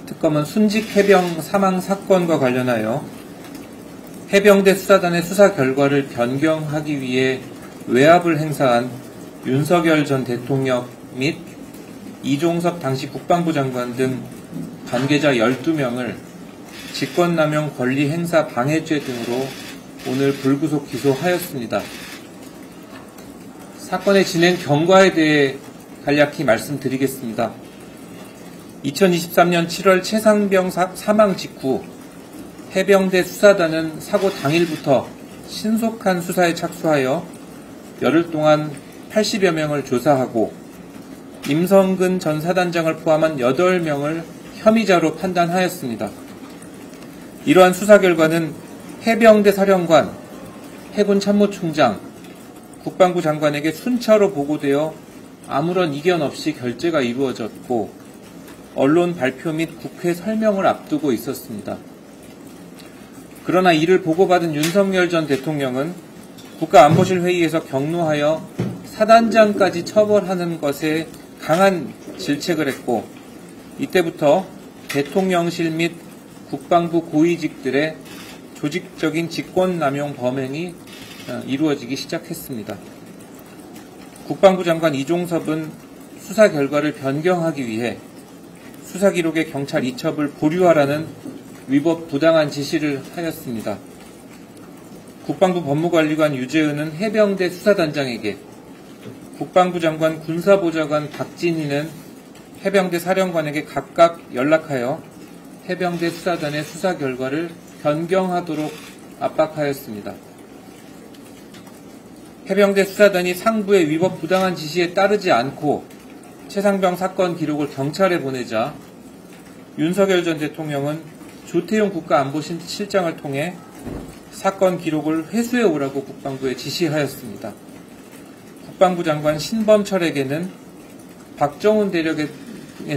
특검은 순직 해병 사망 사건과 관련하여 해병대 수사단의 수사 결과를 변경하기 위해 외압을 행사한 윤석열 전 대통령 및 이종섭 당시 국방부 장관 등 관계자 12명을 직권남용 권리행사 방해죄 등으로 오늘 불구속 기소하였습니다. 사건의 진행 경과에 대해 간략히 말씀드리겠습니다. 2023년 7월 최상병 사망 직후 해병대 수사단은 사고 당일부터 신속한 수사에 착수하여 열흘 동안 80여 명을 조사하고 임성근 전 사단장을 포함한 8명을 혐의자로 판단하였습니다. 이러한 수사 결과는 해병대 사령관, 해군 참모총장, 국방부 장관에게 순차로 보고되어 아무런 이견 없이 결재가 이루어졌고 언론 발표 및 국회 설명을 앞두고 있었습니다. 그러나 이를 보고받은 윤석열 전 대통령은 국가안보실 회의에서 격노하여 사단장까지 처벌하는 것에 강한 질책을 했고 이때부터 대통령실 및 국방부 고위직들의 조직적인 직권남용 범행이 이루어지기 시작했습니다. 국방부 장관 이종섭은 수사 결과를 변경하기 위해 수사 기록의 경찰 이첩을 보류하라는 위법 부당한 지시를 하였습니다. 국방부 법무관리관 유재은은 해병대 수사단장에게, 국방부 장관 군사보좌관 박진희는 해병대 사령관에게 각각 연락하여 해병대 수사단의 수사 결과를 변경하도록 압박하였습니다. 해병대 수사단이 상부의 위법 부당한 지시에 따르지 않고 최상병 사건 기록을 경찰에 보내자 윤석열 전 대통령은 조태용 국가안보실장을 통해 사건 기록을 회수해 오라고 국방부에 지시하였습니다. 국방부 장관 신범철에게는 박정훈 대령에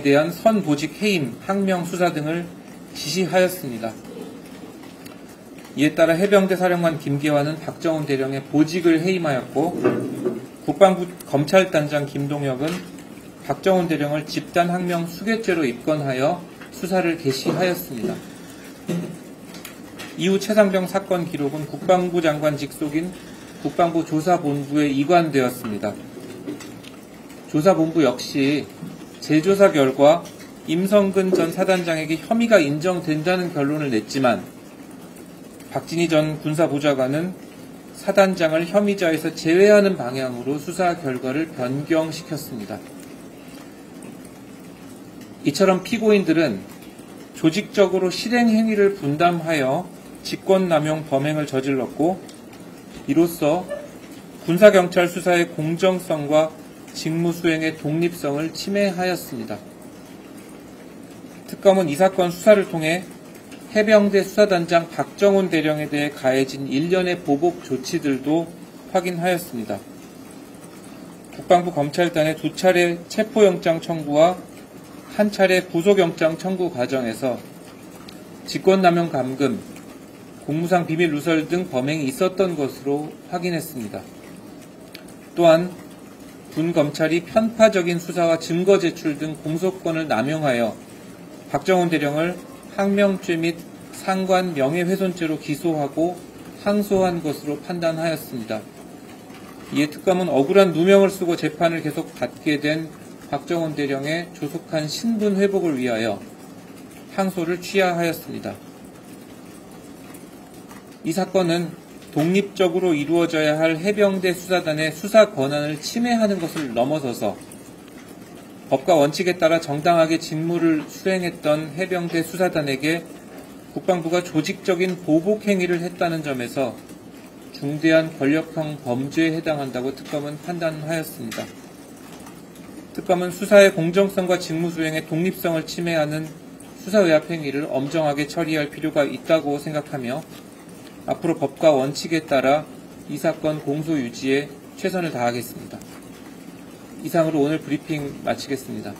대한 선보직 해임, 항명 수사 등을 지시하였습니다. 이에 따라 해병대 사령관 김계환은 박정훈 대령의 보직을 해임하였고 국방부 검찰단장 김동혁은 박정훈 대령을 집단 항명 수괴죄로 입건하여 수사를 개시하였습니다. 이후 최상병 사건 기록은 국방부 장관 직속인 국방부 조사본부에 이관되었습니다. 조사본부 역시 재조사 결과 임성근 전 사단장에게 혐의가 인정된다는 결론을 냈지만 박진희 전 군사보좌관은 사단장을 혐의자에서 제외하는 방향으로 수사 결과를 변경시켰습니다. 이처럼 피고인들은 조직적으로 실행행위를 분담하여 직권남용 범행을 저질렀고 이로써 군사경찰 수사의 공정성과 직무수행의 독립성을 침해하였습니다. 특검은 이 사건 수사를 통해 해병대 수사단장 박정훈 대령에 대해 가해진 일련의 보복 조치들도 확인하였습니다. 국방부 검찰단의 2차례 체포영장 청구와 1차례 구속영장 청구 과정에서 직권남용 감금, 공무상 비밀 누설 등 범행이 있었던 것으로 확인했습니다. 또한 군 검찰이 편파적인 수사와 증거 제출 등 공소권을 남용하여 박정훈 대령을 항명죄 및 상관 명예훼손죄로 기소하고 항소한 것으로 판단하였습니다. 이에 특검은 억울한 누명을 쓰고 재판을 계속 받게 된 박정훈 대령의 조속한 신분 회복을 위하여 항소를 취하하였습니다. 이 사건은 독립적으로 이루어져야 할 해병대 수사단의 수사 권한을 침해하는 것을 넘어서서 법과 원칙에 따라 정당하게 직무를 수행했던 해병대 수사단에게 국방부가 조직적인 보복 행위를 했다는 점에서 중대한 권력형 범죄에 해당한다고 특검은 판단하였습니다. 특검은 수사의 공정성과 직무 수행의 독립성을 침해하는 수사외압 행위를 엄정하게 처리할 필요가 있다고 생각하며 앞으로 법과 원칙에 따라 이 사건 공소 유지에 최선을 다하겠습니다. 이상으로 오늘 브리핑 마치겠습니다.